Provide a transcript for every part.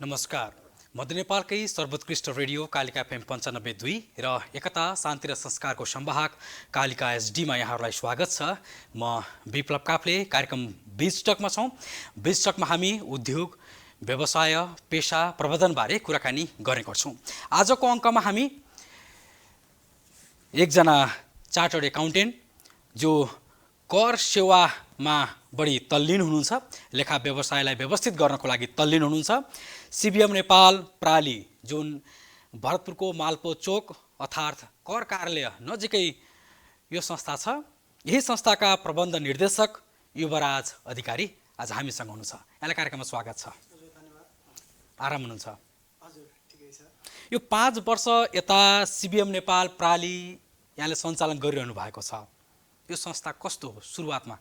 नमस्कार। मध्य नेपालकै सर्वोत्कृष्ट रेडियो कालिका एफएम 95.2 र एकता शान्ति र संस्कारको संवाहक कालिका एसडीमा यहाँहरूलाई स्वागत छ। म विप्लव काफ्ले कार्यक्रम बिचटकमा छौँ। बिचटकमा हामी उद्योग, व्यवसाय, पेशा, प्रबन्धनबारे कुराकानी गर्ने गर्छौँ। आजको अङ्कमा हामी एकजना चार्टर्ड एकाउन्टेन्ट जो कर सेवामा बढी तल्लीन हुनुहुन्छ, लेखा व्यवसायलाई व्यवस्थित गर्नको लागि तल्लीन हुनुहुन्छ, सीबीएम नेपाल प्राली जुन भरतपुरको मालपो चोक अर्थात् कर कार्यालय नजिकै यो संस्था छ, यही संस्थाका प्रबन्ध निर्देशक युवराज अधिकारी आज हामीसँग हुनुहुन्छ। यहाँलाई कार्यक्रममा स्वागत छ। आराम हुनुहुन्छ? हजुर, ठिकै छ। यो 5 वर्ष यता सीबीएम नेपाल प्राली यहाँले सञ्चालन गरिरहनु भएको छ। यो संस्था कस्तो हो सुरुवातमा?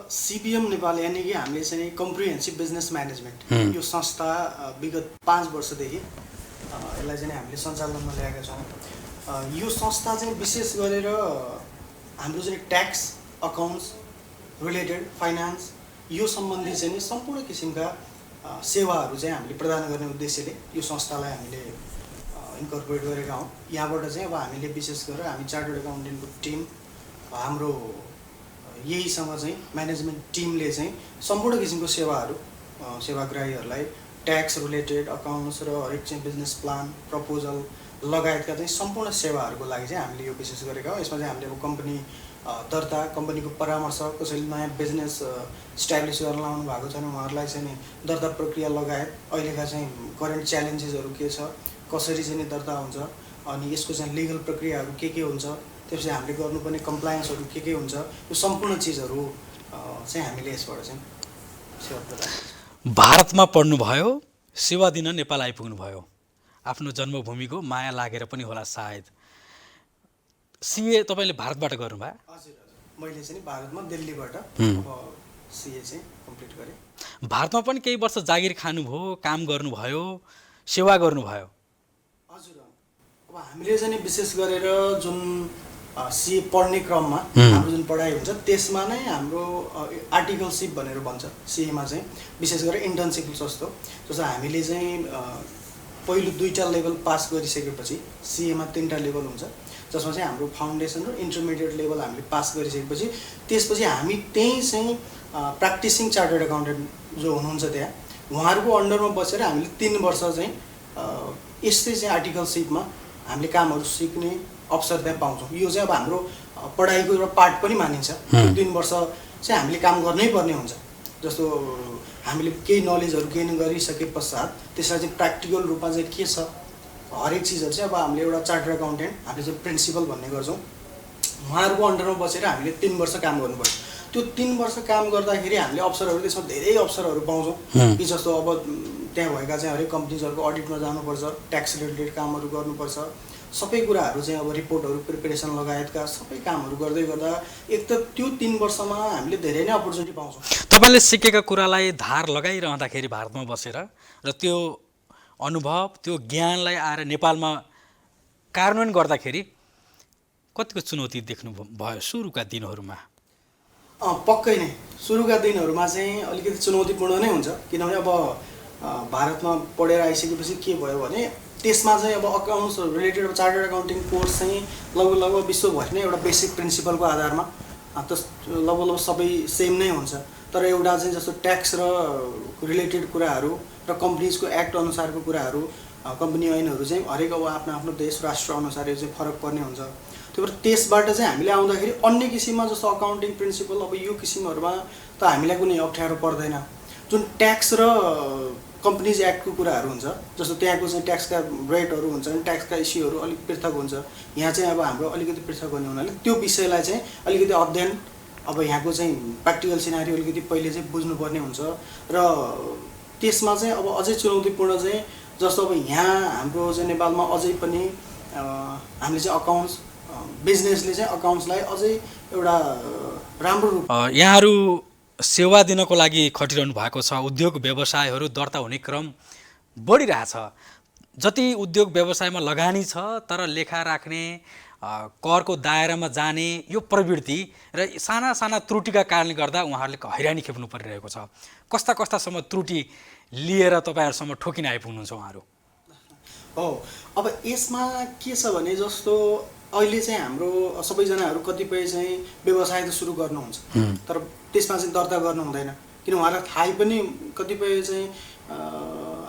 सीबीएम नेपाल यानि कि हामीले चाहिँ कम्प्रिहेन्सिभ बिजनेस म्यानेजमेन्ट यो संस्था विगत 5 वर्षदेखि यसलाई चाहिँ हामीले सञ्चालनमा ल्याएका छौँ। यो संस्था चाहिँ विशेष गरेर हाम्रो चाहिँ ट्याक्स, अकाउन्ट्स रिलेटेड, फाइनान्स यो सम्बन्धी चाहिँ सम्पूर्ण किसिमका सेवाहरू चाहिँ हामीले प्रदान गर्ने उद्देश्यले यो संस्थालाई हामीले इन्कर्पोरेट गरेका हौँ। यहाँबाट चाहिँ अब हामीले विशेष गरेर हामी चार्टर्ड एकाउन्टेन्टको टिम, हाम्रो यहीसँग चाहिँ म्यानेजमेन्ट टिमले चाहिँ सम्पूर्ण किसिमको सेवाहरू सेवाग्राहीहरूलाई ट्याक्स रिलेटेड, अकाउन्ट्स र हरेक चाहिँ बिजनेस प्लान, प्रपोजल लगायतका चाहिँ सम्पूर्ण सेवाहरूको लागि चाहिँ हामीले यो विशेष गरेका हौँ। यसमा चाहिँ हामीले अब कम्पनी दर्ता, कम्पनीको परामर्श, कसैले नयाँ बिजनेस इस्टाब्लिस गर्न लाउनु भएको छैन उहाँहरूलाई चाहिँ दर्ता प्रक्रिया लगायत अहिलेका चाहिँ करेन्ट च्यालेन्जेसहरू के छ, कसरी चाहिँ दर्ता हुन्छ, अनि यसको चाहिँ लिगल प्रक्रियाहरू के हुन्छ, त्यसपछि हामीले गर्नुपर्ने कम्प्लायन्सहरू के हुन्छ, यो सम्पूर्ण चिजहरू चाहिँ हामीले यसबाट चाहिँ सेवा प्रदान। भारतमा पढ्नुभयो, सेवा दिन नेपाल आइपुग्नुभयो। आफ्नो जन्मभूमिको माया लागेर पनि होला सायद। सिए तपाईँले भारतबाट गर्नुभयो? हजुर, मैले चाहिँ भारतमा दिल्लीबाट अब सिए चाहिँ कम्प्लिट गरेँ। भारतमा पनि केही वर्ष जागिर खानुभयो, काम गर्नुभयो, सेवा गर्नुभयो। हजुर, अब हामीले चाहिँ विशेष गरेर जुन सिए पढ्ने क्रममा हाम्रो जुन पढाइ हुन्छ त्यसमा नै हाम्रो आर्टिकलसिप भनेर भन्छ सिएमा चाहिँ विशेष गरेर इन्टर्नसिप जस्तो हामीले चाहिँ पहिलो 2टा लेभल पास गरिसकेपछि सिएमा 3टा लेभल हुन्छ, जसमा चाहिँ हाम्रो फाउन्डेसन र इन्टरमिडिएट लेभल हामीले पास गरिसकेपछि त्यसपछि हामी त्यहीँ चाहिँ प्र्याक्टिसिङ चार्टर्ड एकाउन्टेन्ट जो हुनुहुन्छ त्यहाँ उहाँहरूको अन्डरमा बसेर हामीले 3 वर्ष चाहिँ यस्तै चाहिँ आर्टिकलसिपमा हामीले कामहरू सिक्ने अवसर त्यहाँ पाउँछौँ। यो चाहिँ अब हाम्रो पढाइको एउटा पार्ट पनि मानिन्छ। 3 वर्ष चाहिँ हामीले काम गर्नै पर्ने हुन्छ। जस्तो हामीले केही नलेजहरू गेन गरिसके पश्चात त्यसलाई चाहिँ प्र्याक्टिकल रूपमा चाहिँ के छ हरेक चिजहरू चाहिँ अब हामीले एउटा चार्टर्ड एकाउन्टेन्ट हामीले चाहिँ प्रिन्सिपल भन्ने गर्छौँ, उहाँहरूको अन्डरमा बसेर हामीले 3 वर्ष काम गर्नुपर्छ। त्यो 3 वर्ष काम गर्दाखेरि हामीले अवसरहरू त्यसमा धेरै अवसरहरू पाउँछौँ कि जस्तो अब त्यहाँ भएका चाहिँ हरेक कम्पनीजहरूको अडिटमा जानुपर्छ, ट्याक्स रिलेटेड कामहरू गर्नुपर्छ, सबै कुराहरू चाहिँ अब रिपोर्टहरू प्रिपेरेसन लगायतका सबै कामहरू गर्दै गर्दा एक त त्यो 3 वर्षमा हामीले धेरै नै अपर्च्युनिटी पाउँछौँ। तपाईँले सिकेका कुरालाई धार लगाइरहँदाखेरि भारतमा बसेर र त्यो अनुभव, त्यो ज्ञानलाई आएर नेपालमा कार्यान्वयन गर्दाखेरि कतिको चुनौती देख्नु भयो सुरुका दिनहरूमा? पक्कै नै सुरुका दिनहरूमा चाहिँ अलिकति चुनौतीपूर्ण नै हुन्छ, किनभने अब भारतमा पढेर आइसकेपछि के भयो भने त्यसमा चाहिँ अब accounts related chartered accounting course चाहिँ लगभग विश्वभरि नै एउटा बेसिक प्रिन्सिपलको आधारमा लगभग सबै सेम नै हुन्छ। तर एउटा चाहिँ जस्तो ट्याक्स र रिलेटेड कुराहरू र कम्पनीजको एक्ट अनुसारको कुराहरू, कम्पनी ऐनहरू चाहिँ हरेक अब आफ्नो आफ्नो देश राष्ट्र अनुसार चाहिँ फरक पर्ने हुन्छ। त्यो भएर त्यसबाट चाहिँ हामीले आउँदाखेरि अन्य किसिममा जस्तो अकाउन्टिङ प्रिन्सिपल अब यो किसिमहरूमा त हामीलाई कुनै अप्ठ्यारो पर्दैन। जुन ट्याक्स र कम्पनीज एक्टको कुराहरू हुन्छ, जस्तो त्यहाँको चाहिँ ट्याक्सका रेटहरू हुन्छ, ट्याक्सका इस्युहरू अलिक पृथक हुन्छ। यहाँ चाहिँ अब हाम्रो अलिकति पृथक हुने हुनाले त्यो विषयलाई चाहिँ अलिकति अध्ययन, अब यहाँको चाहिँ प्र्याक्टिकल सिनारी अलिकति पहिले चाहिँ बुझ्नुपर्ने हुन्छ। र त्यसमा चाहिँ अब अझै चुनौतीपूर्ण चाहिँ जस्तो अब यहाँ हाम्रो चाहिँ नेपालमा अझै पनि हामीले चाहिँ अकाउन्ट्स बिजनेसले चाहिँ अकाउन्ट्सलाई अझै एउटा राम्रो रूप यहाँहरू सेवा दिनको लागि खटिरहनु भएको छ। उद्योग व्यवसायहरू दर्ता हुने क्रम बढिरहेछ। जति उद्योग व्यवसायमा लगानी छ तर लेखा राख्ने करको दायरामा जाने यो प्रवृत्ति र साना साना त्रुटिका कारणले गर्दा उहाँहरूले हैरानी खेप्नु परिरहेको छ। कस्ता कस्तासम्म त्रुटि लिएर तपाईँहरूसम्म ठोकिन आइपुग्नुहुन्छ उहाँहरू? हो, अब यसमा के छ भने जस्तो अहिले चाहिँ हाम्रो सबैजनाहरू कतिपय चाहिँ व्यवसाय त सुरु गर्नुहुन्छ, तर त्यसमा चाहिँ दर्ता गर्नु हुँदैन। किन उहाँलाई थाहै पनि कतिपय चाहिँ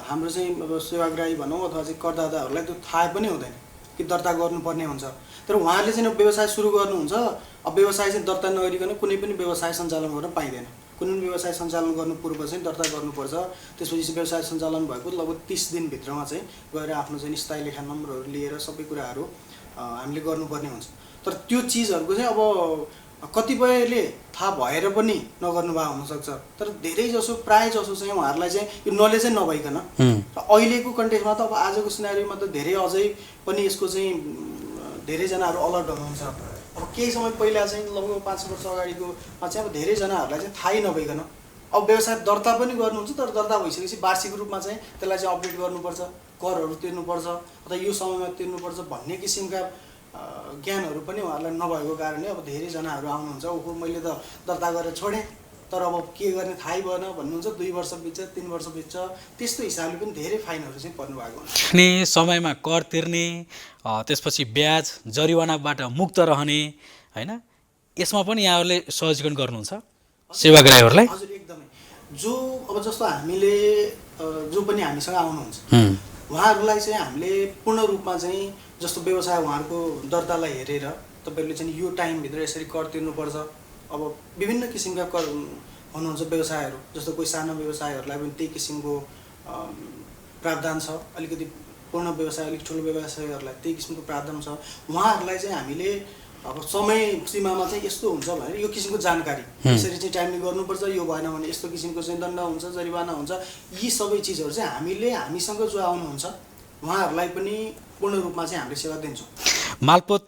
हाम्रो चाहिँ अब सेवाग्राही भनौँ अथवा चाहिँ करदाताहरूलाई त्यो थाहा पनि हुँदैन कि दर्ता गर्नुपर्ने हुन्छ। तर उहाँहरूले चाहिँ व्यवसाय सुरु गर्नुहुन्छ, अब व्यवसाय चाहिँ दर्ता नगरिकन कुनै पनि व्यवसाय सञ्चालन गर्न पाइँदैन। कुनै पनि व्यवसाय सञ्चालन गर्नु पूर्व चाहिँ दर्ता गर्नुपर्छ। त्यसपछि व्यवसाय सञ्चालन भएको लगभग 30 दिनभित्रमा चाहिँ गएर आफ्नो चाहिँ स्थायी लेखा नम्बरहरू लिएर सबै कुराहरू हामीले गर्नुपर्ने हुन्छ। तर त्यो चिजहरूको चाहिँ अब कतिपयले थाहा भएर पनि नगर्नु भएको हुनसक्छ, तर धेरै जसो प्रायः जसो चाहिँ उहाँहरूलाई चाहिँ यो नलेजै नभइकन र अहिलेको कन्टेक्स्टमा त अब आजको सिनारीमा त धेरै अझै पनि यसको चाहिँ धेरैजनाहरू अलर्ट हुनुहुन्छ। अब केही समय पहिला चाहिँ लगभग 5 वर्ष अगाडिकोमा चाहिँ अब धेरैजनाहरूलाई चाहिँ थाहै नभइकन अब व्यवसाय दर्ता पनि गर्नुहुन्छ, तर दर्ता भइसकेपछि वार्षिक रूपमा चाहिँ त्यसलाई चाहिँ अपडेट गर्नुपर्छ, करहरू तिर्नुपर्छ अथवा यो समयमा तिर्नुपर्छ भन्ने किसिमका ज्ञानहरू पनि उहाँहरूलाई नभएको कारणले अब धेरैजनाहरू आउनुहुन्छ, ओहो मैले त दर्ता गरेर छोडेँ तर अब के गर्ने थाहै भएन भन्नुहुन्छ। 2 वर्ष बित्छ, 3 वर्ष बित्छ, त्यस्तो हिसाबले पनि धेरै फाइनहरू चाहिँ पर्नु भएको हुन्छ। अनि समयमा कर तिर्ने, त्यसपछि ब्याज जरिवानाबाट मुक्त रहने, होइन, यसमा पनि यहाँहरूले सहजीकरण गर्नुहुन्छ सेवाग्राहीहरूलाई? हजुर, एकदमै। जो अब जस्तो हामीले जो पनि हामीसँग आउनुहुन्छ उहाँहरूलाई चाहिँ हामीले पूर्ण रूपमा चाहिँ जस्तो व्यवसाय उहाँहरूको दर्तालाई हेरेर तपाईँहरूले चाहिँ यो टाइमभित्र यसरी कर तिर्नुपर्छ। अब विभिन्न किसिमका कर हुनुहुन्छ व्यवसायहरू, जस्तो कोही सानो व्यवसायहरूलाई पनि त्यही किसिमको प्रावधान छ, अलिकति पूर्ण व्यवसाय अलिक ठुलो व्यवसायहरूलाई त्यही किसिमको प्रावधान छ। उहाँहरूलाई चाहिँ हामीले अब समय सीमामा चाहिँ यस्तो हुन्छ भनेर यो किसिमको जानकारी यसरी चाहिँ टाइमले गर्नुपर्छ, यो भएन भने यस्तो किसिमको चाहिँ दण्ड हुन्छ, जरिवाना हुन्छ। यी सबै चिजहरू चाहिँ हामीले हामीसँग जो आउनुहुन्छ उहाँहरूलाई पनि पूर्ण रूपमा चाहिँ हामीले सेवा दिन्छौँ। मालपोत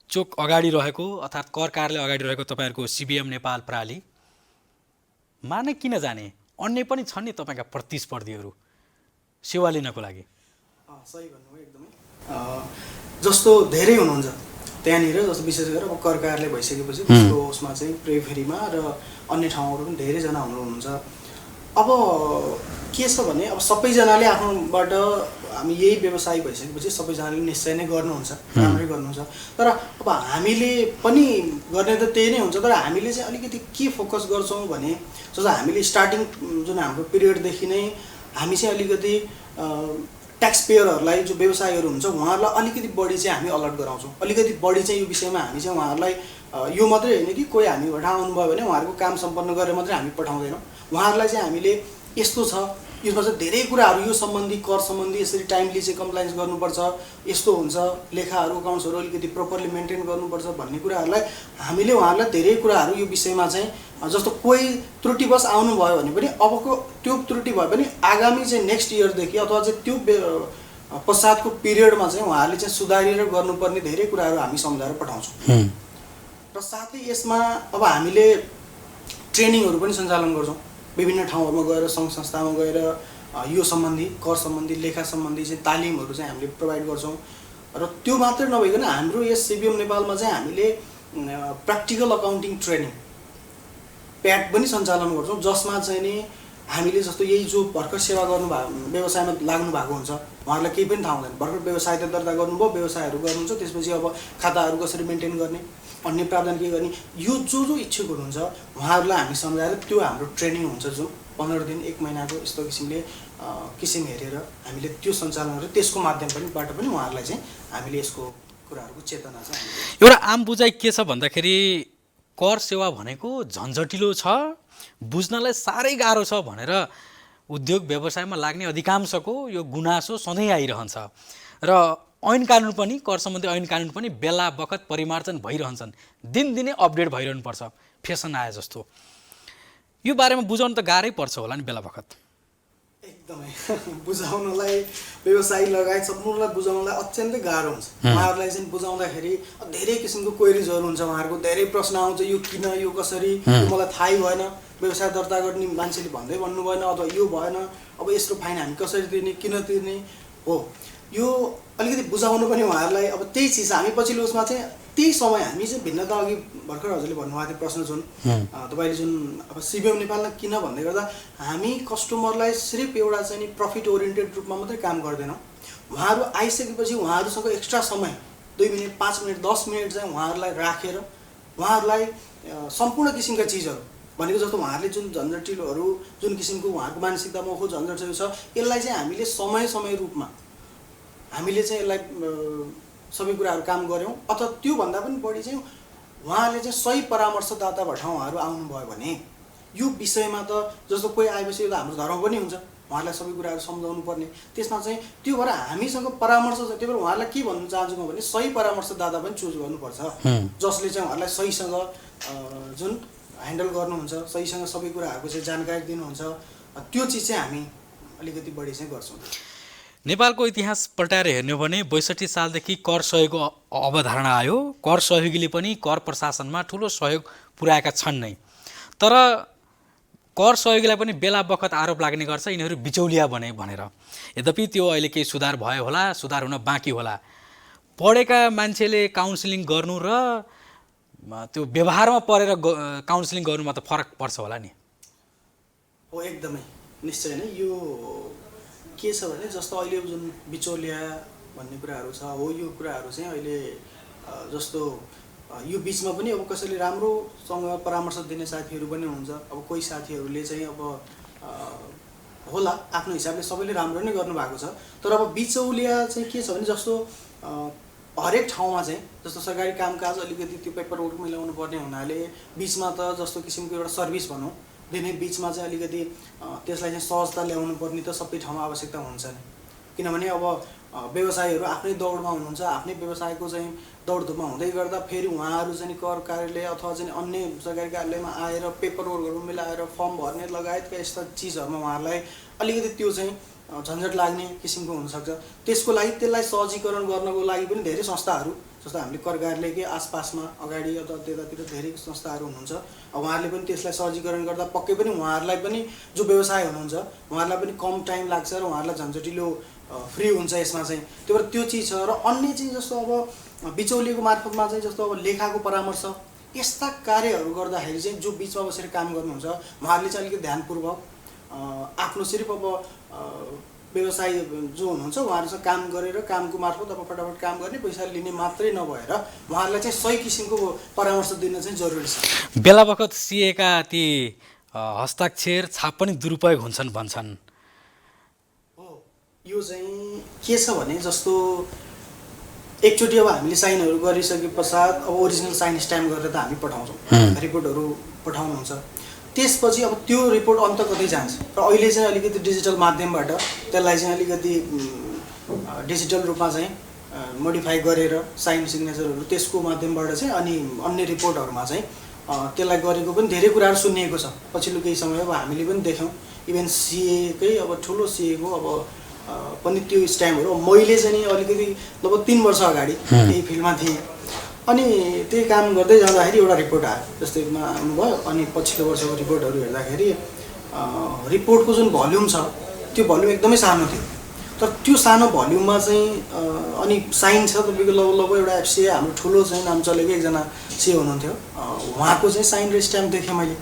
चोक अगाडि रहेको अर्थात् कर कार्यालय अगाडि रहेको तपाईँहरूको सिबिएम नेपाल प्रालीमा नै किन जाने? अन्य पनि छन् नि तपाईँका प्रतिस्पर्धीहरू सेवा लिनको लागि। सही भन्नुभयो एकदमै। जस्तो धेरै हुनुहुन्छ त्यहाँनिर, जस्तो विशेष गरेर अब कर कार्यालय भइसकेपछि त्यसको उसमा चाहिँ प्रेफेरीमा र अन्य ठाउँहरू पनि धेरैजना हुनुहुन्छ। अब के छ भने अब सबैजनाले आफ्नोबाट हामी यही व्यवसाय भइसकेपछि सबैजनाले निश्चय नै गर्नुहुन्छ, राम्रै गर्नुहुन्छ। तर अब हामीले पनि गर्ने त त्यही नै हुन्छ, तर हामीले चाहिँ अलिकति के फोकस गर्छौँ भने जस्तो हामीले स्टार्टिङ जुन हाम्रो पिरियडदेखि नै हामी चाहिँ अलिकति ट्याक्स पेयरहरूलाई जो व्यवसायहरू हुन्छ उहाँहरूलाई अलिकति बढी चाहिँ हामी अलर्ट गराउँछौँ। अलिकति बढी चाहिँ यो विषयमा हामी चाहिँ उहाँहरूलाई यो मात्रै होइन कि कोही हामीबाट आउनुभयो भने उहाँहरूको काम सम्पन्न गरेर मात्रै हामी पठाउँदैनौँ। उहाँहरूलाई चाहिँ हामीले यस्तो छ, यसमा चाहिँ धेरै कुराहरू यो सम्बन्धी कर सम्बन्धी यसरी टाइमली चाहिँ कम्प्लाइन्स गर्नुपर्छ, यस्तो हुन्छ, लेखाहरू अकाउन्ट्सहरू अलिकति प्रपरली मेन्टेन गर्नुपर्छ भन्ने कुराहरूलाई हामीले उहाँहरूलाई धेरै कुराहरू यो विषयमा चाहिँ जस्तो कोही त्रुटिवश आउनुभयो भने पनि अबको त्यो त्रुटि भए पनि आगामी चाहिँ नेक्स्ट इयरदेखि अथवा चाहिँ त्यो पश्चातको पिरियडमा चाहिँ उहाँहरूले चाहिँ सुधारेर गर्नुपर्ने धेरै कुराहरू हामी सम्झाएर पठाउँछौँ। र साथै यसमा अब हामीले ट्रेनिङहरू पनि सञ्चालन गर्छौँ। विभिन्न ठाउँहरूमा गएर सङ्घ संस्थामा गएर यो सम्बन्धी कर सम्बन्धी लेखा सम्बन्धी चाहिँ तालिमहरू चाहिँ हामीले प्रोभाइड गर्छौँ। र त्यो मात्रै नभइकन हाम्रो यस सिबिएम नेपालमा चाहिँ हामीले प्र्याक्टिकल अकाउन्टिङ ट्रेनिङ प्याट पनि सञ्चालन गर्छौँ, जसमा चाहिँ नि हामीले जस्तो यही जो भर्खर सेवा गर्नु भएको व्यवसायमा लाग्नु भएको हुन्छ उहाँहरूलाई केही पनि थाहा हुँदैन, भर्खर व्यवसाय त दर्ता गर्नुभयो, व्यवसायहरू गर्नुहुन्छ, त्यसपछि अब खाताहरू कसरी मेन्टेन गर्ने, अन्य प्रावधान के गर्ने, यो जो इच्छुक हुनुहुन्छ उहाँहरूलाई हामी सम्झाएर त्यो हाम्रो ट्रेनिङ हुन्छ जो 15 दिन 1 महिनाको यस्तो किसिम हेरेर हामीले त्यो सञ्चालन गरेर त्यसको माध्यमबाट पनि उहाँहरूलाई चाहिँ हामीले यसको कुराहरूको चेतना छ। एउटा आम बुझाइ के छ भन्दाखेरि कर सेवा भनेको झन्झटिलो छ, बुझ्नलाई साह्रै गाह्रो छ भनेर उद्योग व्यवसायमा लाग्ने अधिकांशको यो गुनासो सधैँ आइरहन्छ। र ऐन कानुन पनि कर सम्बन्धी ऐन कानुन पनि बेला बखत परिमार्जन भइरहन्छन्, दिनदिनै अपडेट भइरहनुपर्छ, फेसन आए जस्तो। यो बारेमा बुझाउन त गाह्रै पर्छ होला नि बेला बखत? एकदमै बुझाउनलाई व्यवसायी लगायत सम्पूर्णलाई बुझाउनलाई अत्यन्तै गाह्रो हुन्छ। उहाँहरूलाई चाहिँ बुझाउँदाखेरि धेरै किसिमको क्वेरिजहरू हुन्छ, उहाँहरूको धेरै प्रश्न आउँछ, यो किन, यो कसरी, मलाई थाहै भएन, व्यवसाय दर्ता गर्ने मान्छेले भन्दै भन्नु भएन, अथवा यो भएन, अब यस्तो फाइन हामी कसरी तिर्ने, किन तिर्ने हो। यो अलिकति बुझाउनु पनि उहाँहरूलाई अब त्यही चिज हामी पछिल्लो उसमा चाहिँ त्यही समय हामी चाहिँ भिन्नता अघि भर्खर हजुरले भन्नुभएको थियो प्रश्न जुन तपाईँले जुन अब सिबिएम नेपाललाई किन भन्दै गर्दा हामी कस्टमरलाई सिर्फ एउटा चाहिँ नि प्रफिट ओरिएन्टेड रूपमा मात्रै काम गर्दैनौँ। उहाँहरू आइसकेपछि उहाँहरूसँग एक्स्ट्रा समय 2 मिनट 5 मिनट 10 मिनट चाहिँ उहाँहरूलाई राखेर उहाँहरूलाई सम्पूर्ण किसिमका चिजहरू भनेको जस्तो उहाँहरूले जुन झन्झटिलोहरू जुन किसिमको उहाँहरूको मानसिकतामा ओहो झन्झटहरू छ यसलाई चाहिँ हामीले समय समय रूपमा हामीले चाहिँ यसलाई सबै कुराहरू काम गऱ्यौँ अथवा त्योभन्दा पनि बढी चाहिँ उहाँहरूले चाहिँ सही परामर्शदाता भएर उहाँहरू आउनुभयो भने यो विषयमा त जस्तो कोही आएपछि त हाम्रो धर्म पनि हुन्छ उहाँहरूलाई सबै कुराहरू सम्झाउनु पर्ने त्यसमा चाहिँ त्यो भएर हामीसँग परामर्श छ। त्यही भएर उहाँहरूलाई के भन्न चाहन्छु म भने सही परामर्शदाता पनि चुज गर्नुपर्छ जसले चाहिँ उहाँहरूलाई सहीसँग जुन ह्यान्डल गर्नुहुन्छ सहीसँग सबै कुराहरूको चाहिँ जानकारी दिनुहुन्छ त्यो चिज चाहिँ हामी अलिकति बढी चाहिँ गर्छौँ। नेपालको इतिहास पल्टाएर हेर्ने हो भने 62 सालदेखि कर सहयोगको अवधारणा आयो। कर सहयोगीले पनि कर प्रशासनमा ठुलो सहयोग पुर्याएका छन् नै, तर कर सहयोगीलाई पनि बेला बखत आरोप लाग्ने गर्छ यिनीहरू बिचौलिया बने भनेर। यद्यपि त्यो अहिले केही सुधार भयो होला, सुधार हुन बाँकी होला। पढेका मान्छेले काउन्सिलिङ गर्नु र त्यो व्यवहारमा परेर काउन्सिलिङ गर्नुमा त फरक पर्छ होला नि। हो एकदमै निश्चय नै। यो के छ भने जस्तो अहिले जुन बिचौलिया भन्ने कुराहरू छ हो यो कुराहरू चाहिँ अहिले जस्तो यो बिचमा पनि अब कसैले राम्रोसँग परामर्श दिने साथीहरू पनि हुन्छ। अब कोही साथीहरूले चाहिँ अब होला आफ्नो हिसाबले सबैले राम्रो नै गर्नुभएको छ, तर अब बिचौलिया चाहिँ के छ भने जस्तो हरेक ठाउँमा चाहिँ जस्तो सरकारी कामकाज अलिकति त्यो पेपर वर्क मिलाउनु पर्ने हुनाले बिचमा त जस्तो किसिमको एउटा सर्भिस भनौँ दिने बिचमा चाहिँ अलिकति त्यसलाई चाहिँ सहजता ल्याउनु पर्ने त सबै ठाउँमा आवश्यकता हुन्छ नि। किनभने अब व्यवसायीहरू आफ्नै दौडमा हुनुहुन्छ, आफ्नै व्यवसायको चाहिँ दौडधुपमा हुँदै गर्दा फेरि उहाँहरू चाहिँ कर कार्यालय अथवा चाहिँ अन्य सरकारी कार्यालयमा आएर पेपर वर्कहरू मिलाएर फर्म भर्ने लगायतका यस्ता चिजहरूमा उहाँहरूलाई अलिकति त्यो चाहिँ झन्झट लाग्ने किसिमको हुनसक्छ। त्यसको लागि त्यसलाई सहजीकरण गर्नको लागि पनि धेरै संस्थाहरू जस्तो हामीले कर कार्यालयकै आसपासमा अगाडि अथवा त्यतातिर धेरै संस्थाहरू हुनुहुन्छ। उहाँहरूले पनि त्यसलाई सहजीकरण गर्दा पक्कै पनि उहाँहरूलाई पनि जो व्यवसाय हुनुहुन्छ उहाँहरूलाई पनि कम टाइम लाग्छ र उहाँहरूलाई झन्झटिलो फ्री हुन्छ यसमा चाहिँ। त्यही भएर त्यो चिज छ। र अन्य चाहिँ जस्तो अब बिचौलिएको मार्फतमा चाहिँ जस्तो अब लेखाको परामर्श यस्ता कार्यहरू गर्दाखेरि चाहिँ जो बिचमा बसेर काम गर्नुहुन्छ उहाँहरूले चाहिँ अलिकति ध्यानपूर्वक आफ्नो सिर्फ अब व्यवसाय जो हुनुहुन्छ उहाँहरूसँग काम गरेर कामको मार्फत अब फटाफट काम गर्ने पैसा लिने मात्रै नभएर उहाँहरूलाई चाहिँ सही किसिमको परामर्श दिन चाहिँ जरुरी छ। बेला बखत सिएका ती हस्ताक्षर छाप पनि दुरुपयोग हुन्छन् भन्छन्। हो यो चाहिँ के छ भने जस्तो एकचोटि अब हामीले साइनहरू गरिसके पश्चात अब ओरिजिनल साइन स्ट्याम्प गरेर त हामी पठाउँछौँ, रिपोर्टहरू पठाउनुहुन्छ। त्यसपछि अब त्यो रिपोर्ट अन्त कतै जान्छ र अहिले चाहिँ अलिकति डिजिटल माध्यमबाट त्यसलाई चाहिँ अलिकति डिजिटल रूपमा चाहिँ मोडिफाई गरेर साइन सिग्नेचरहरू त्यसको माध्यमबाट चाहिँ अनि अन्य रिपोर्टहरूमा चाहिँ त्यसलाई गरेको पनि धेरै कुराहरू सुनिएको छ पछिल्लो केही समय। अब हामीले पनि देख्यौँ इभन सिएकै अब ठुलो सिएको अब पनि त्यो स्ट्याम्पहरू मैले चाहिँ नि अलिकति लगभग 3 वर्ष अगाडि यही फिल्डमा थिएँ अनि त्यही काम गर्दै जाँदाखेरि एउटा रिपोर्ट आयो जस्तैमा आउनुभयो अनि पछिल्लो वर्षको रिपोर्टहरू हेर्दाखेरि रिपोर्टको जुन भल्युम छ त्यो भल्युम एकदमै सानो थियो। तर त्यो सानो भल्युममा चाहिँ अनि साइन छ तपाईँको लगभग एउटा एफसिए हाम्रो ठुलो चाहिँ नाम चलेको एकजना सिए हुनुहुन्थ्यो उहाँको चाहिँ साइन र स्ट्याम्प देखेँ मैले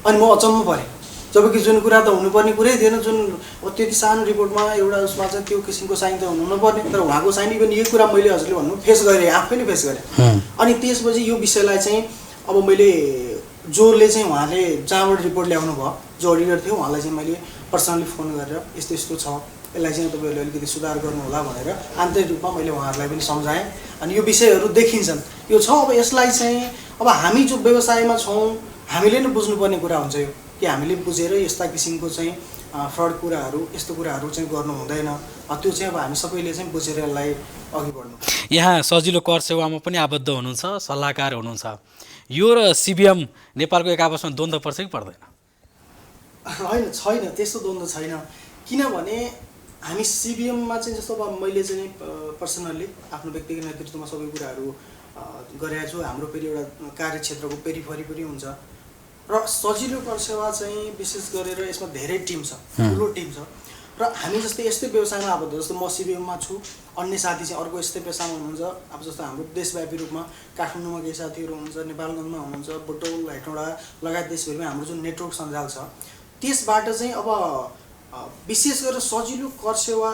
अनि म अचम्म परेँ। जबकि जुन कुरा त हुनुपर्ने कुरै थिएन, जुन त्यति सानो रिपोर्टमा एउटा उसमा चाहिँ त्यो किसिमको साइन त हुनु नपर्ने, तर उहाँको साइन इभन यो कुरा मैले हजुरले भन्नु फेस गरेँ, आफैले फेस गरेँ। अनि त्यसपछि यो विषयलाई चाहिँ अब मैले जोले चाहिँ उहाँले जहाँबाट रिपोर्ट ल्याउनु भयो जो अडिटर थियो उहाँलाई चाहिँ मैले पर्सनली फोन गरेर यस्तो यस्तो छ यसलाई चाहिँ तपाईँहरूले अलिकति सुधार गर्नु होला भनेर आन्तरिक रूपमा मैले उहाँहरूलाई पनि सम्झाएँ। अनि यो विषयहरू देखिन्छन् यो छ। अब यसलाई चाहिँ अब हामी जो व्यवसायमा छौँ हामीले नै बुझ्नुपर्ने कुरा हुन्छ यो कि हामीले बुझेर यस्ता किसिमको चाहिँ फ्रड कुराहरू यस्तो कुराहरू चाहिँ गर्नु हुँदैन। त्यो चाहिँ अब हामी सबैले चाहिँ बुझेर यसलाई अघि बढ्नु। यहाँ सजिलो कर सेवामा पनि आबद्ध हुनुहुन्छ, सल्लाहकार हुनुहुन्छ। यो र सिबिएम नेपालको एक आपसमा द्वन्द्व पर्छ कि पर्दैन? होइन छैन, त्यस्तो द्वन्द्व छैन। किनभने हामी सिबिएममा चाहिँ जस्तो अब मैले चाहिँ पर्सनल्ली आफ्नो व्यक्तिगत नेतृत्वमा सबै कुराहरू गरेको छु। हाम्रो फेरि एउटा कार्यक्षेत्रको पेरिफरी पनि हुन्छ र सजिलो कर सेवा चाहिँ विशेष गरेर यसमा धेरै टिम छ, ठुलो टिम छ। र हामी जस्तै यस्तै व्यवसायमा आबद्ध, जस्तो म सिबिएममा छु, अन्य साथी चाहिँ अर्को यस्तै पेसामा हुनुहुन्छ। अब जस्तो हाम्रो देशव्यापी रूपमा काठमाडौँमा केही साथीहरू हुनुहुन्छ, नेपालगञ्जमा हुनुहुन्छ, बुटौल, हेटौँडा लगायत देशभरिमा हाम्रो जुन नेटवर्क सञ्जाल छ त्यसबाट चाहिँ अब विशेष गरेर सजिलो कर सेवा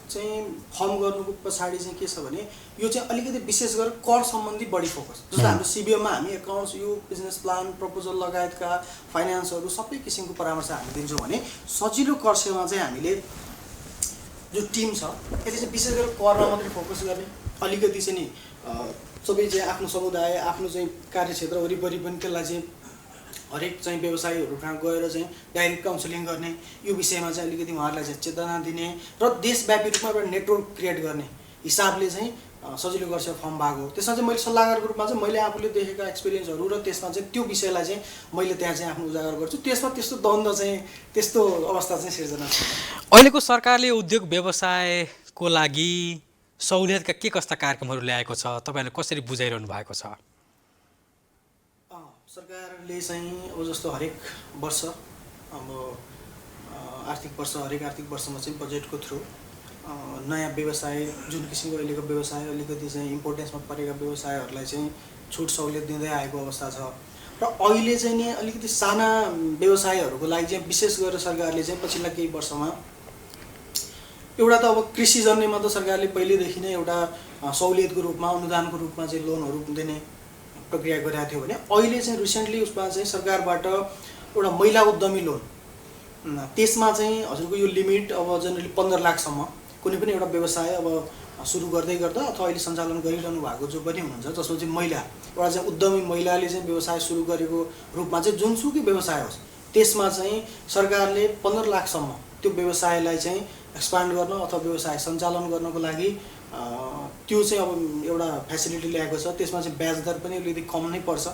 चाहिँ फर्म गर्नुको पछाडि चाहिँ के छ भने यो चाहिँ अलिकति विशेष गरेर कर सम्बन्धी बढी फोकस। जस्तो हाम्रो सिबिएममा हामी एकाउन्ट्स, यो बिजनेस प्लान, प्रपोजल लगायतका फाइनेन्सहरू सबै किसिमको परामर्श हामी दिन्छौँ भने सजिलो कर सेवा चाहिँ हामीले जो टिम छ यसले चाहिँ विशेष गरेर करमा मात्रै फोकस गर्ने, अलिकति चाहिँ नि सबै चाहिँ आफ्नो समुदाय, आफ्नो चाहिँ कार्यक्षेत्र वरिपरि पनि त्यसलाई चाहिँ हरेक चाहिँ व्यवसायीहरू कहाँ गएर चाहिँ डाइरेक्ट काउन्सिलिङ गर्ने, यो विषयमा चाहिँ अलिकति उहाँहरूलाई चाहिँ चेतना दिने र देशव्यापी रूपमा एउटा नेटवर्क क्रिएट गर्ने हिसाबले चाहिँ सजिलो कर सेवा फर्म भएको हो। त्यसमा चाहिँ मैले सल्लाहकारको रूपमा चाहिँ मैले आफूले देखेका एक्सपिरियन्सहरू र त्यसमा चाहिँ त्यो विषयलाई चाहिँ मैले त्यहाँ चाहिँ आफ्नो उजागर गर्छु। त्यसमा त्यस्तो द्वन्द्व चाहिँ त्यस्तो अवस्था चाहिँ सिर्जना छ। अहिलेको सरकारले उद्योग व्यवसायको लागि सहुलियतका के कस्ता कार्यक्रमहरू ल्याएको छ, तपाईँहरूले कसरी बुझाइरहनु भएको छ? सरकारले चाहिँ अब जस्तो हरेक वर्ष अब हरेक आर्थिक वर्षमा चाहिँ बजेटको थ्रु नयाँ व्यवसाय, जुन किसिमको अहिलेको व्यवसाय अलिकति चाहिँ इम्पोर्टेन्समा परेका व्यवसायहरूलाई चाहिँ छुट सहुलियत दिँदै आएको अवस्था छ। र अहिले चाहिँ नि अलिकति साना व्यवसायहरूको लागि चाहिँ विशेष गरेर सरकारले चाहिँ पछिल्ला केही वर्षमा एउटा त अब कृषि जन्यमा त सरकारले पहिलेदेखि नै एउटा सहुलियतको रूपमा, अनुदानको रूपमा चाहिँ लोनहरू दिने प्रक्रिया गरिरहेको थियो भने अहिले चाहिँ रिसेन्टली उसमा चाहिँ सरकारबाट एउटा महिला उद्यमी लोन, त्यसमा चाहिँ हजुरको यो लिमिट अब जेनरली 15 लाखसम्म कुनै पनि एउटा व्यवसाय अब सुरु गर्दै गर्दा अथवा अहिले सञ्चालन गरिरहनु भएको जो पनि हुनुहुन्छ, जसमा चाहिँ महिला, एउटा चाहिँ उद्यमी महिलाले चाहिँ व्यवसाय सुरु गरेको रूपमा चाहिँ जुनसुकै व्यवसाय होस् त्यसमा चाहिँ सरकारले 15 लाखसम्म त्यो व्यवसायलाई चाहिँ एक्सपान्ड गर्न अथवा व्यवसाय सञ्चालन गर्नको लागि त्यो चाहिँ अब एउटा फेसिलिटी ल्याएको छ। त्यसमा चाहिँ ब्याज दर पनि अलिकति कम नै पर्छ।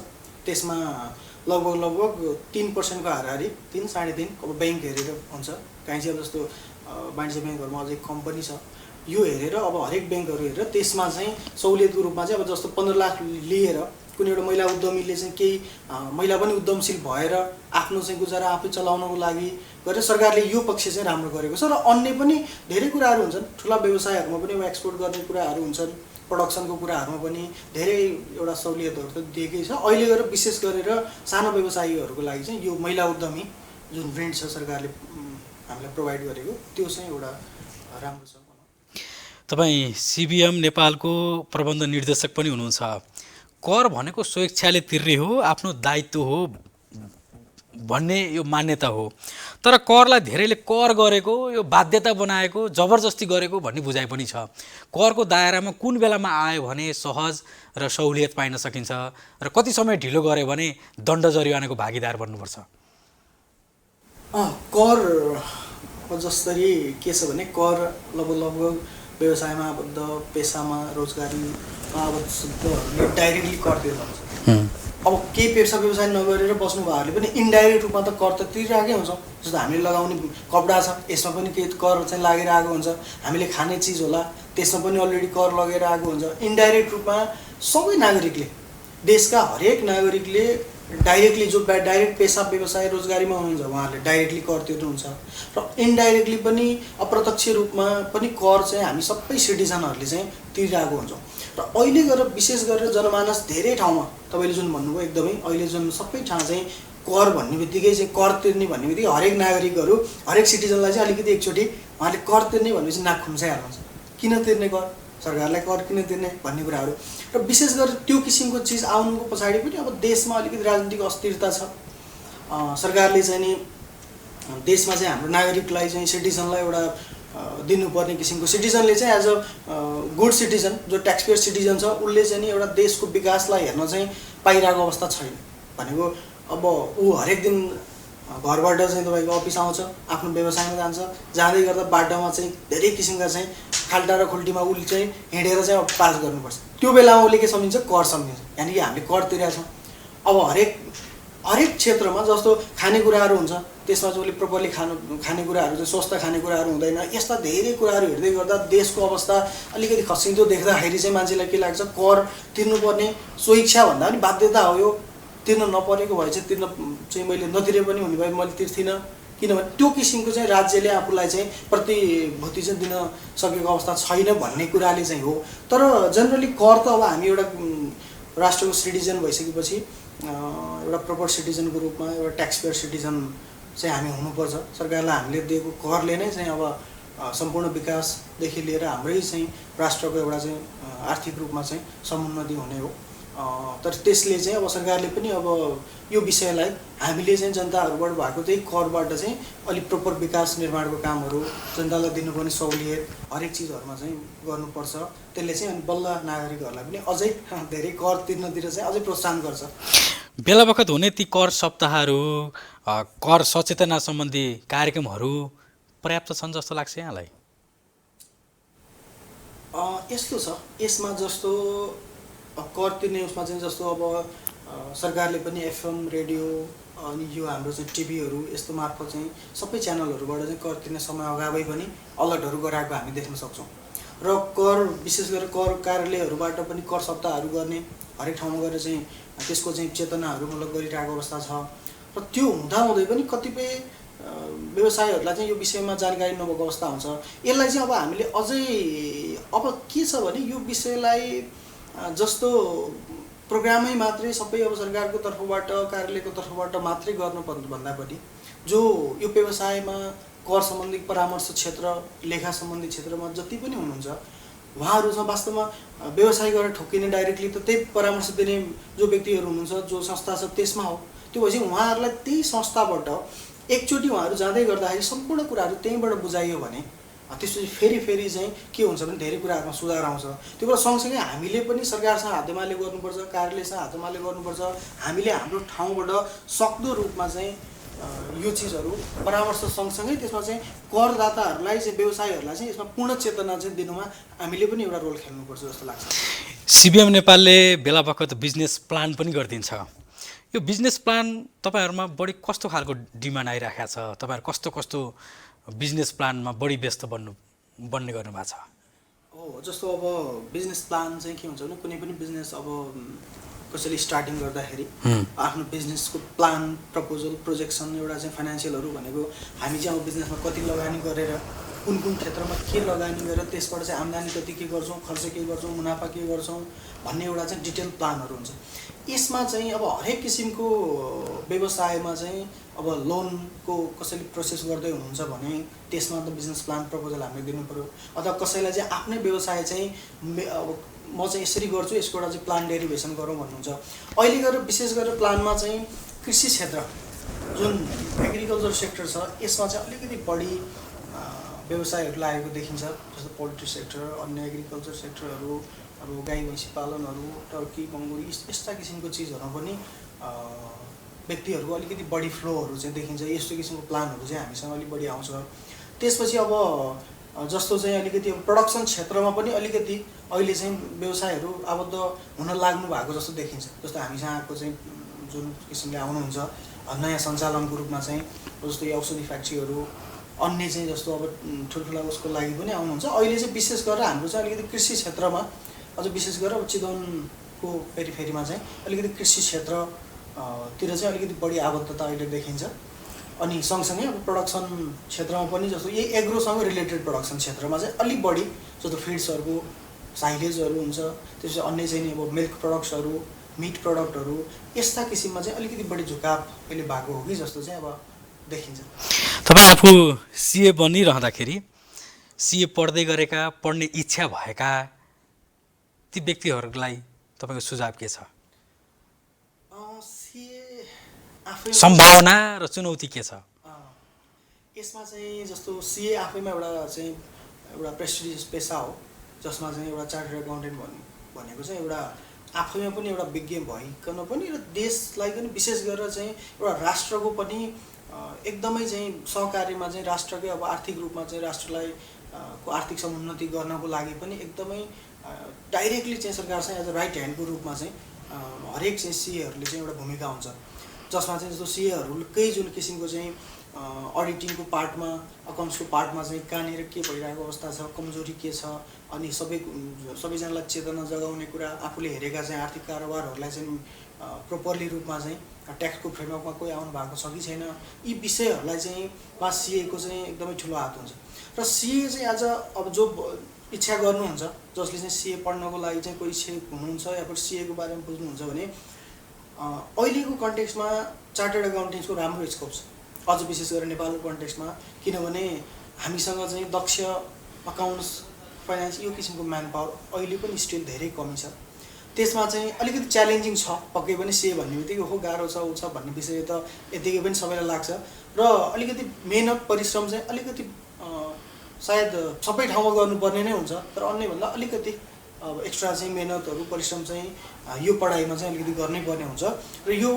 त्यसमा लगभग 3% को हाराहारी 3-3.5 अब ब्याङ्क हेरेर हुन्छ। कहीँ चाहिँ अब जस्तो वाणिज्य ब्याङ्कहरूमा अझै कम पनि छ। यो हेरेर अब हरेक ब्याङ्कहरू हेरेर त्यसमा चाहिँ सहुलियतको रूपमा चाहिँ अब जस्तो 15 लाख लिएर कुनै एउटा महिला उद्यमीले चाहिँ केही महिला पनि उद्यमशील भएर आफ्नो चाहिँ गुजारा आफै चलाउनको लागि गरेर सरकारले यो पक्ष चाहिँ राम्रो गरेको छ। र अन्य पनि धेरै कुराहरू हुन्छन्, ठुला व्यवसायहरूमा पनि अब एक्सपोर्ट गर्ने कुराहरू हुन्छन्, प्रोडक्सनको कुराहरूमा पनि धेरै एउटा सहुलियतहरू त दिएकै छ। अहिले गएर विशेष गरेर सानो व्यवसायीहरूको लागि चाहिँ यो महिला उद्यमी जुन ऋण छ सरकारले हामीलाई प्रोभाइड गरेको, त्यो चाहिँ एउटा राम्रो छ। तपाईँ सिबिएम नेपालको प्रबन्ध निर्देशक पनि हुनुहुन्छ। कर भनेको स्वेच्छाले तिर्ने हो, आफ्नो दायित्व हो भन्ने यो मान्यता हो, तर करलाई धेरैले कर गरेको, यो बाध्यता बनाएको, जबरजस्ती गरेको भन्ने बुझाइ पनि छ। करको दायरामा कुन बेलामा आयो भने सहज र सहुलियत पाइन सकिन्छ र कति समय ढिलो गऱ्यो भने दण्ड जरिवानाको भागीदार बन्नुपर्छ? कर जसरी के छ भने कर लगभग व्यवसायमा आबद्ध, पेसामा, रोजगारीमा आबद्ध शुद्धहरूले डाइरेक्टली कर तिर्नुहुन्छ। अब केही पेसा व्यवसाय नगरेर बस्नु भएकोले पनि इन्डाइरेक्ट रूपमा त कर त तिरिरहेकै हुन्छ। जस्तो हामीले लगाउने कपडा छ, यसमा पनि केही कर चाहिँ लागेर आएको हुन्छ। हामीले खाने चिज होला, त्यसमा पनि अलरेडी कर लगेर आएको हुन्छ। इन्डाइरेक्ट रूपमा सबै नागरिकले, देशका हरेक नागरिकले डाइरेक्टली जो डाइरेक्ट पेसा व्यवसाय रोजगारीमा हुनुहुन्छ उहाँहरूले डाइरेक्टली कर तिर्नुहुन्छ र इन्डाइरेक्टली पनि अप्रत्यक्ष रूपमा पनि कर चाहिँ हामी सबै सिटिजनहरूले चाहिँ तिरिरहेको हुन्छौँ। र अहिले गएर विशेष गरेर जनमानस धेरै ठाउँमा तपाईँले जुन भन्नुभयो एकदमै अहिले जुन सबै ठाउँ चाहिँ कर भन्ने बित्तिकै चाहिँ कर तिर्ने भन्ने बित्तिकै हरेक नागरिकहरू, हरेक सिटिजनलाई चाहिँ अलिकति एकचोटि उहाँले कर तिर्ने भनेपछि नाक खुम्चाइहाल्नुहुन्छ। किन तिर्ने कर, सरकारलाई कर किन तिर्ने भन्ने कुराहरू। र विशेष गरेर त्यो किसिमको चिज आउनुको पछाडि पनि अब देशमा अलिकति राजनीतिक अस्थिरता छ। सरकारले चाहिँ नि देशमा चाहिँ हाम्रो नागरिकलाई चाहिँ सिटिजनलाई एउटा दिनुपर्ने किसिमको, सिटिजनले चाहिँ एज अ गुड सिटिजन, जो ट्याक्सपेयर सिटिजन छ उसले चाहिँ नि एउटा देशको विकासलाई हेर्न चाहिँ पाइरहेको अवस्था छैन। भनेको अब ऊ हरेक दिन घरबाट चाहिँ तपाईँको अफिस आउँछ, आफ्नो व्यवसायमा जान्छ, जाँदै गर्दा बाटोमा चाहिँ धेरै किसिमका चाहिँ खाल्टा र खुल्टीमा उसले चाहिँ हिँडेर चाहिँ अब पास गर्नुपर्छ। त्यो बेलामा उसले के सम्झिन्छ, कर सम्झिन्छ। यानि कि हामीले कर तिरेका छौँ। अब हरेक क्षेत्रमा जस्तो खानेकुराहरू हुन्छ, त्यसमा चाहिँ उसले प्रपरली खानेकुराहरू चाहिँ स्वस्थ खानेकुराहरू हुँदैन। यस्ता धेरै कुराहरू हेर्दै गर्दा देशको अवस्था अलिकति खस्सिँदो देख्दाखेरि चाहिँ मान्छेलाई के लाग्छ, कर तिर्नुपर्ने स्वेच्छा भन्दा पनि बाध्यता हो। यो तिर्न नपरेको भए चाहिँ तिर्न चाहिँ मैले नतिरे पनि हुने भए मैले तिर्थिनँ, किनभने त्यो किसिमको चाहिँ राज्यले आफूलाई चाहिँ प्रतिभूति चाहिँ दिन सकेको अवस्था छैन भन्ने कुराले चाहिँ हो। तर जनरली कर त अब हामी एउटा राष्ट्रको सिटिजन भइसकेपछि एउटा प्रपर सिटिजनको रूपमा एउटा ट्याक्स पेयर सिटिजन चाहिँ हामी हुनुपर्छ। सरकारलाई हामीले दिएको करले नै चाहिँ अब सम्पूर्ण विकासदेखि लिएर हाम्रै चाहिँ राष्ट्रको एउटा चाहिँ आर्थिक रूपमा चाहिँ समुन्नति हुने हो। तर त्यसले चाहिँ अब सरकारले पनि अब यो विषयलाई हामीले चाहिँ जनताहरूबाट भएको त्यही करबाट चाहिँ अलिक प्रपर विकास निर्माणको कामहरू जनतालाई दिनुपर्ने सहुलियत हरेक चिजहरूमा चाहिँ गर्नुपर्छ। त्यसले चाहिँ अनि बल्ल नागरिकहरूलाई पनि अझै धेरै कर तिर्नतिर चाहिँ अझै प्रोत्साहन गर्छ। बेला बखत हुने ती कर सप्ताहहरू कर सचेतना सम्बन्धी कार्यक्रमहरू पर्याप्त छन् जस्तो लाग्छ यहाँलाई? यस्तो छ, यसमा जस्तो कर तिर्ने उसमा चाहिँ जस्तो अब सरकारले पनि एफएम रेडियो अनि यो हाम्रो चाहिँ टिभीहरू यस्तो मार्फत चाहिँ सबै च्यानलहरूबाट चाहिँ कर तिर्ने समय अगावै पनि अलर्टहरू गराएको हामी देख्न सक्छौँ। र कर विशेष गरेर कर कार्यालयहरूबाट पनि कर सप्ताहहरू गर्ने हरेक ठाउँमा गएर चाहिँ त्यसको चाहिँ चेतनाहरू मतलब गरिरहेको अवस्था छ। र त्यो हुँदाहुँदै पनि कतिपय व्यवसायहरूलाई चाहिँ यो विषयमा जानकारी नभएको अवस्था हुन्छ। यसलाई चाहिँ अब हामीले अझै अब के छ भने यो विषयलाई जस्तो प्रोग्रामै मात्रै सबै अब सरकारको तर्फबाट कार्यालयको तर्फबाट मात्रै गर्नुभन्दा पनि जो यो व्यवसायमा कर सम्बन्धी परामर्श क्षेत्र लेखा सम्बन्धी क्षेत्रमा जति पनि हुनुहुन्छ उहाँहरू चाहिँ वास्तवमा व्यवसाय गरेर ठोकिने डाइरेक्टली त त्यही परामर्श दिने जो व्यक्तिहरू हुनुहुन्छ जो संस्था छ त्यसमा हो। त्यो भएपछि उहाँहरूलाई त्यही संस्थाबाट एकचोटि उहाँहरू जाँदै गर्दाखेरि सम्पूर्ण कुराहरू त्यहीँबाट बुझाइयो भने त्यसपछि फेरि चाहिँ के हुन्छ भने धेरै कुराहरूमा सुधार आउँछ। त्यो कुरा सँगसँगै हामीले पनि सरकारसँग हातेमाले गर्नुपर्छ, कार्यालयसँग हातेमाले गर्नुपर्छ। हामीले हाम्रो ठाउँबाट सक्दो रूपमा चाहिँ यो चिजहरू परामर्श सँगसँगै त्यसमा चाहिँ करदाताहरूलाई चाहिँ व्यवसायहरूलाई चाहिँ यसमा पूर्ण चेतना चाहिँ दिनुमा हामीले पनि एउटा रोल खेल्नुपर्छ जस्तो लाग्छ। सिबिएम नेपालले बेला बखत बिजनेस प्लान पनि गरिदिन्छ। यो बिजनेस प्लान तपाईँहरूमा बढी कस्तो खालको डिमान्ड आइरहेको छ? तपाईँहरू कस्तो कस्तो बिजनेस प्लानमा बढी व्यस्त बन्ने गर्नु भएको छ? हो, जस्तो अब बिजनेस प्लान चाहिँ के हुन्छ भने कुनै पनि बिजनेस अब कसैले स्टार्टिङ गर्दाखेरि आफ्नो बिजनेसको प्लान प्रपोजल प्रोजेक्सन एउटा चाहिँ फाइनेन्सियलहरू भनेको हामी चाहिँ अब बिजनेसमा कति लगानी गरेर कुन कुन क्षेत्रमा के लगानी गरेर त्यसबाट चाहिँ आम्दानी कति के गर्छौँ, खर्च के गर्छौँ, मुनाफा के गर्छौँ भन्ने एउटा चाहिँ डिटेल प्लानहरू हुन्छ। यसमा चाहिँ अब हरेक किसिमको व्यवसायमा चाहिँ अब लोनको कसैले प्रोसेस गर्दै हुनुहुन्छ भने त्यसमा त बिजनेस प्लान प्रपोजल हामीले दिनु पऱ्यो। अथवा कसैलाई चाहिँ आफ्नै व्यवसाय चाहिँ अब म चाहिँ यसरी गर्छु यसको एउटा चाहिँ प्लान डेरिभेसन गरौँ भन्नुहुन्छ। अहिले गएर विशेष गरेर प्लानमा चाहिँ कृषि क्षेत्र जुन एग्रिकल्चर सेक्टर छ यसमा चाहिँ अलिकति बढी व्यवसायहरू लागेको देखिन्छ। जस्तो पोल्ट्री सेक्टर, अन्य एग्रिकल्चर सेक्टरहरू, अब गाई भैँसी पालनहरू, टर्की बङ्गुरी यस्ता किसिमको चिजहरूमा पनि व्यक्तिहरूको अलिकति बढी फ्लोहरू चाहिँ देखिन्छ। यस्तो किसिमको प्लानहरू चाहिँ हामीसँग अलिक बढी आउँछ। त्यसपछि अब जस्तो चाहिँ अलिकति अब प्रोडक्सन क्षेत्रमा पनि अलिकति अहिले चाहिँ व्यवसायहरू आबद्ध हुन लाग्नु भएको जस्तो देखिन्छ। जस्तो हामीसँग आएको चाहिँ जुन किसिमले आउनुहुन्छ नयाँ सञ्चालनको रूपमा चाहिँ जस्तो यो औषधि फ्याक्ट्रीहरू अन्य चाहिँ जस्तो अब ठुल्ठुला उसको लागि पनि आउनुहुन्छ। अहिले चाहिँ विशेष गरेर हाम्रो चाहिँ अलिकति कृषि क्षेत्रमा अझ विशेष गरेर अब चितवनको फेरिफेरीमा चाहिँ अलिकति कृषि क्षेत्रतिर चाहिँ अलिकति बढी आबद्धता अहिले देखिन्छ। अनि सँगसँगै अब प्रोडक्सन क्षेत्रमा पनि जस्तो यही एग्रोसँग रिलेटेड प्रोडक्सन क्षेत्रमा चाहिँ अलिक बढी जस्तो फिड्सहरूको साइलेजहरू हुन्छ, त्यसपछि अन्य चाहिँ नि अब मिल्क प्रडक्ट्सहरू, मिट प्रडक्टहरू यस्ता किसिममा चाहिँ अलिकति बढी झुकाव अहिले भएको हो कि जस्तो चाहिँ अब देखिन्छ। तपाईँ आफू सिए बनिरहँदाखेरि सिए पढ्दै गरेका, पढ्ने इच्छा भएका ती व्यक्तिहरूलाई तपाईँको सुझाव के छ? सम्भावना र चुनौती के छ? यसमा चाहिँ जस्तो सिए आफैमा एउटा प्रेस्टिजियस पेसा हो जसमा चाहिँ एउटा चार्टर्ड एकाउन्टेन्ट भनेको चाहिँ एउटा आफैमा पनि एउटा विज्ञ भइकन पनि र देशलाई पनि विशेष गरेर चाहिँ एउटा राष्ट्रको पनि एकदमै चाहिँ सहकार्यमा चाहिँ राष्ट्रकै अब आर्थिक रूपमा चाहिँ राष्ट्रलाई को आर्थिक समुन्नति गर्नको लागि पनि एकदमै डाइरेक्टली चाहिँ सरकारसँग एज अ राइट ह्यान्डको रूपमा चाहिँ हरेक चाहिँ सिएहरूले चाहिँ एउटा भूमिका हुन्छ। जसमा चाहिँ जस्तो सिएहरूकै जुन किसिमको चाहिँ अडिटिङको पार्टमा, अकाउन्ट्सको पार्टमा चाहिँ कहाँनिर के भइरहेको अवस्था छ, कमजोरी के छ, अनि सबैजनालाई चेतना जगाउने कुरा, आफूले हेरेका चाहिँ आर्थिक कारोबारहरूलाई चाहिँ प्रोपरली रूपमा चाहिँ ट्याक्सको फ्रेमवर्कमा कोही आउनु भएको छ कि छैन, यी विषयहरूलाई चाहिँ वा सिएको चाहिँ एकदमै ठुलो हात हुन्छ। र सिए चाहिँ आज अब जो इच्छा गर्नुहुन्छ, जसले चाहिँ सिए पढ्नको लागि चाहिँ कोही इच्छुक हुनुहुन्छ या फिर सिएको बारेमा बुझ्नुहुन्छ भने अहिलेको कन्टेक्स्टमा चार्टर्ड एकाउन्टेन्ट्सको राम्रो स्कोप छ, अझ विशेष गरेर नेपालको कन्टेक्स्टमा। किनभने हामीसँग चाहिँ दक्ष अकाउन्ट्स, फाइनेन्स यो किसिमको म्यान पावर अहिले पनि स्टिल धेरै कमी छ। त्यसमा चाहिँ अलिकति च्यालेन्जिङ छ पक्कै पनि। सिए भन्ने बित्तिकै हो गाह्रो छ ऊ छ भन्ने विषय त यतिकै पनि सबैलाई लाग्छ, र अलिकति मेहनत परिश्रम चाहिँ अलिकति सायद सबै ठाउँमा गर्नुपर्ने नै हुन्छ, तर अन्यभन्दा अलिकति अब एक्स्ट्रा चाहिँ मेहनतहरू परिश्रम चाहिँ यो पढाइमा चाहिँ अलिकति गर्नै पर्ने हुन्छ। र यो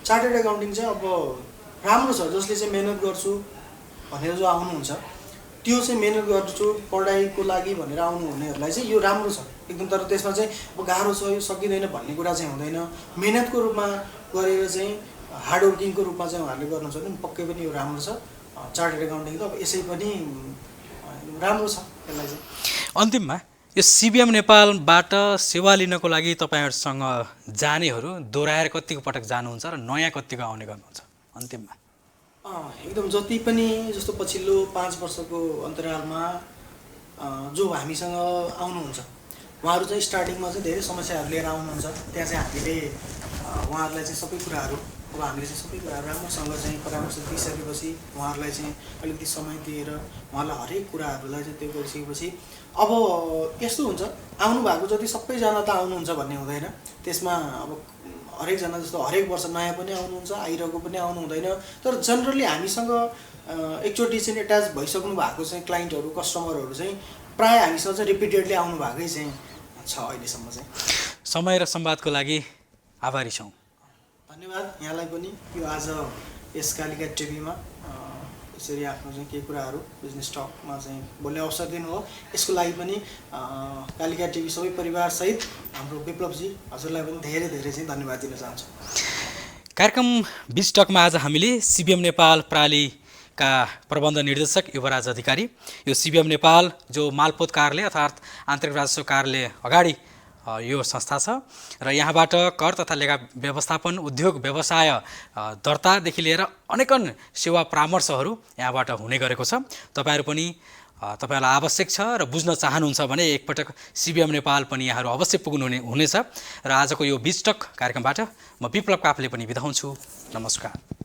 चार्टर्ड एकाउन्टिङ चाहिँ अब राम्रो छ, जसले चाहिँ मेहनत गर्छु भनेर जो आउनुहुन्छ, त्यो चाहिँ मेहनत गर्छु पढाइको लागि भनेर आउनुहुनेहरूलाई चाहिँ यो राम्रो छ एकदम। तर त्यसमा चाहिँ अब गाह्रो छ यो सकिँदैन भन्ने कुरा चाहिँ हुँदैन। मेहनतको रूपमा गरेर चाहिँ हार्डवर्किङको रूपमा चाहिँ उहाँहरूले गर्नुहुन्छ भने पक्कै पनि यो राम्रो छ। चार्टर्ड एकाउन्टिङ त अब यसै पनि राम्रो छ यसलाई चाहिँ। अन्तिममा यो सिबिएम नेपालबाट सेवा लिनको लागि तपाईँहरूसँग जानेहरू दोहोऱ्याएर कतिको पटक जानुहुन्छ र नयाँ कतिको आउने गर्नुहुन्छ अन्तिममा? एकदम जति पनि जस्तो पछिल्लो 5 वर्षको अन्तरालमा जो हामीसँग आउनुहुन्छ उहाँहरू चाहिँ स्टार्टिङमा चाहिँ धेरै समस्याहरू लिएर आउनुहुन्छ। त्यहाँ चाहिँ हामीले उहाँहरूलाई चाहिँ सबै कुराहरू राम्रोसँग चाहिँ परामर्श दिइसकेपछि उहाँहरूलाई चाहिँ अलिकति समय दिएर उहाँलाई हरेक कुराहरूलाई चाहिँ त्यो गरिसकेपछि अब यस्तो हुन्छ, आउनु भएको जति सबैजना त आउनुहुन्छ भन्ने हुँदैन। त्यसमा अब हरेकजना जस्तो हरेक वर्ष नयाँ पनि आउनुहुन्छ, आइरहेको पनि आउनु हुँदैन। तर जनरली हामीसँग एकचोटि चाहिँ एट्याच भइसक्नु भएको चाहिँ क्लाइन्टहरू, कस्टमरहरू चाहिँ प्रायः हामीसँग चाहिँ रिपिटेडली आउनु भएकै चाहिँ छ अहिलेसम्म चाहिँ। समय र संवादको लागि आभारी छौँ। धन्यवाद यहाँलाई पनि। यो आज यस कालिका टिभीमा यसरी आफ्नो चाहिँ केही कुराहरू बिजनेस टकमा चाहिँ बोल्ने अवसर दिनुभयो, यसको लागि पनि कालिका टिभी सबै परिवारसहित हाम्रो विप्लवजी हजुरलाई पनि धेरै धेरै चाहिँ धन्यवाद दिन चाहन्छु। कार्यक्रम बिच टकमा आज हामीले सिबिएम नेपाल प्रालीका प्रबन्ध निर्देशक युवराज अधिकारी, यो सिबिएम नेपाल जो मालपोत कार्यालय अर्थात् आन्तरिक राजस्व कार्यालय अगाडि यो संस्था छ र यहाँबाट कर तथा लेखा व्यवस्थापन, उद्योग व्यवसाय दर्तादेखि लिएर अनेकन सेवा परामर्शहरू यहाँबाट हुने गरेको छ। तपाईँहरू पनि तपाईँहरूलाई आवश्यक छ र बुझ्न चाहनुहुन्छ भने एकपटक सिबिएम नेपाल पनि यहाँहरू अवश्य पुग्नु हुनेछ। र आजको यो बिच टक कार्यक्रमबाट म विप्लव काफले पनि बिदा हुन्छु। नमस्कार।